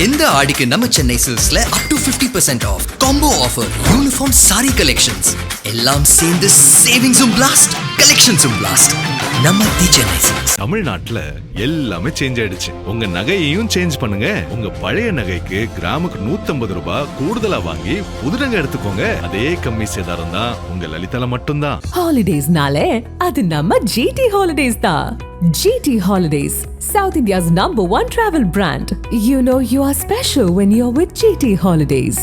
இந்த ஆடிக்கு நம்ம சென்னை சில்க்ஸ்ல up to 50% off combo offer, uniform sari collections எல்லாம் சேர்ந்து சேவிங்ஸும் பிளாஸ்ட், கலெக்ஷன்ஸும் பிளாஸ்ட். நம்ம தி சென்னை சில்க்ஸ். தமிழ்நாட்டுல எல்லாமே சேஞ்ச் ஆயிடுச்சு. உங்க நகையையும் சேஞ்ச் பண்ணுங்க. உங்க பழைய நகைக்கு கிராமுக்கு 150 ரூபாய் கூடுதலா வாங்கி புது நகை எடுத்துக்கோங்க. அதே கம்மி சேதாரம் தான் உங்க லலிதால மட்டும்தான். ஹாலிடேஸ்னாலே அது நம்ம ஜிடி ஹாலிடேஸ் தான். GT Holidays, South India's #1 travel brand. You know you are special when you're with GT Holidays.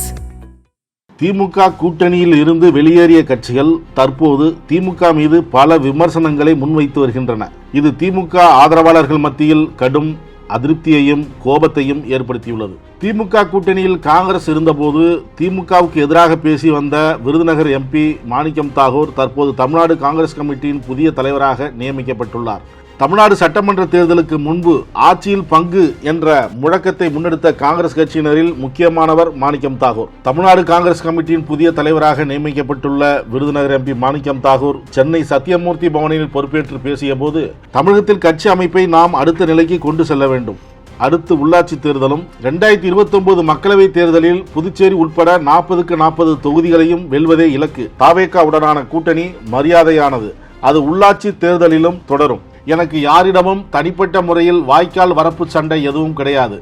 திமுக கூட்டணியில் இருந்து வெளியேறிய கட்சிகள் தற்போது திமுக மீது பல விமர்சனங்களை முன்வைத்து வருகின்றன. இது திமுக ஆதரவாளர்கள் மத்தியில் கடும் அதிருப்தியையும் கோபத்தையும் ஏற்படுத்தியுள்ளது. திமுக கூட்டணியில் காங்கிரஸ் இருந்தபோது திமுகவுக்கு எதிராக பேசி வந்த விருதுநகர் MP மாணிக்கம் தாகூர் தற்போது தமிழ்நாடு காங்கிரஸ் கமிட்டியின் புதிய தலைவராக நியமிக்கப்பட்டுள்ளார். தமிழ்நாடு சட்டமன்ற தேர்தலுக்கு முன்பு ஆட்சியில் பங்கு என்ற முழக்கத்தை முன்னெடுத்த காங்கிரஸ் கட்சியினரில் முக்கியமானவர் மாணிக்கம் தாகூர். தமிழ்நாடு காங்கிரஸ் கமிட்டியின் புதிய தலைவராக நியமிக்கப்பட்டுள்ள விருதுநகர் MP மாணிக்கம் தாகூர் சென்னை சத்தியமூர்த்தி பவனில் பொறுப்பேற்று பேசிய போது, தமிழகத்தில் கட்சி அமைப்பை நாம் அடுத்த நிலைக்கு கொண்டு செல்ல வேண்டும். அடுத்து உள்ளாட்சி தேர்தலும் 2029 மக்களவை தேர்தலில் புதுச்சேரி உட்பட 40க்கு 40 தொகுதிகளையும் வெல்வதே இலக்கு. தாவேகாவுடனான கூட்டணி மரியாதையானது, அது உள்ளாட்சி தேர்தலிலும் தொடரும். எனக்கு யாரிடமும் தனிப்பட்ட முறையில் வாய்க்கால் வரப்பு சண்டை எதுவும் கிடையாது.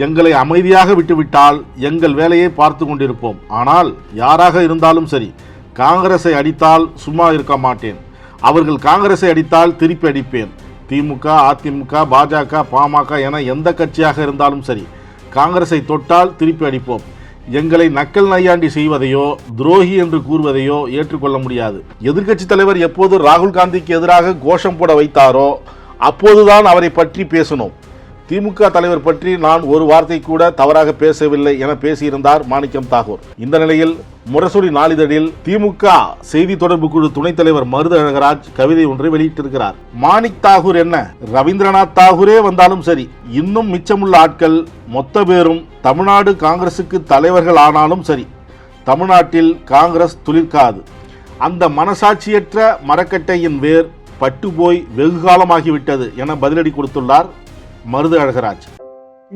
எங்களை அமைதியாக விட்டுவிட்டால் எங்கள் வேலையை பார்த்து கொண்டிருப்போம். ஆனால் யாராக இருந்தாலும் சரி, காங்கிரஸை அடித்தால் சும்மா இருக்க மாட்டேன். அவர்கள் காங்கிரஸை அடித்தால் திருப்பி அடிப்பேன். திமுக, அதிமுக, பாஜக, பாமக என எந்த கட்சியாக இருந்தாலும் சரி, காங்கிரஸை தொட்டால் திருப்பி அடிப்போம். எங்களை நக்கல் நையாண்டி செய்வதையோ துரோகி என்று கூறுவதையோ ஏற்றுக்கொள்ள முடியாது. எதிர்க்கட்சி தலைவர் எப்போது ராகுல் காந்திக்கு எதிராக கோஷம் போட வைத்தாரோ அப்போதுதான் அவரை பற்றி பேசணும். திமுக தலைவர் பற்றி நான் ஒரு வார்த்தை கூட தவறாக பேசவில்லை என பேசியிருந்தார் மாணிக்கம் தாகூர். இந்த நிலையில் முரசொலி நாளிதழில் திமுக செய்தி தொடர்பு குழு துணைத் தலைவர் மருது அழகராஜ் கவிதை ஒன்றை வெளியிட்டிருக்கிறார். மாணிக் தாகூர் என்ன, ரவீந்திரநாத் தாகூரே வந்தாலும் சரி, இன்னும் மிச்சமுள்ள ஆட்கள் மொத்த பேரும் தமிழ்நாடு காங்கிரசுக்கு தலைவர்கள் ஆனாலும் சரி, தமிழ்நாட்டில் காங்கிரஸ் துளிர்க்காது. அந்த மனசாட்சியற்ற மரக்கட்டையின் வேர் பட்டுப்போய் வெகு காலமாகிவிட்டது என பதிலடி கொடுத்துள்ளார் மருது அழகராஜ்.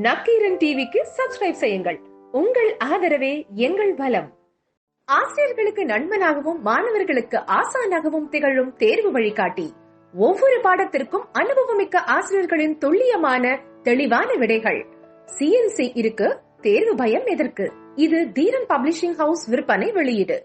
நக்கீரன் டிவிக்கு சப்ஸ்கிரைப் செய்யுங்கள். உங்கள் ஆதரவே எங்கள் பலம். ஆசிரியர்களுக்கு நண்பனாகவும் மாணவர்களுக்கு ஆசானாகவும் திகழும் தேர்வு வழிகாட்டி. ஒவ்வொரு பாடத்திற்கும் அனுபவமிக்க ஆசிரியர்களின் துல்லியமான தெளிவான விடைகள். CNC இருக்கு, தேர்வு பயம் எதற்கு? இது தீரன் பப்ளிஷிங் ஹவுஸ் விற்பனை வெளியீடு.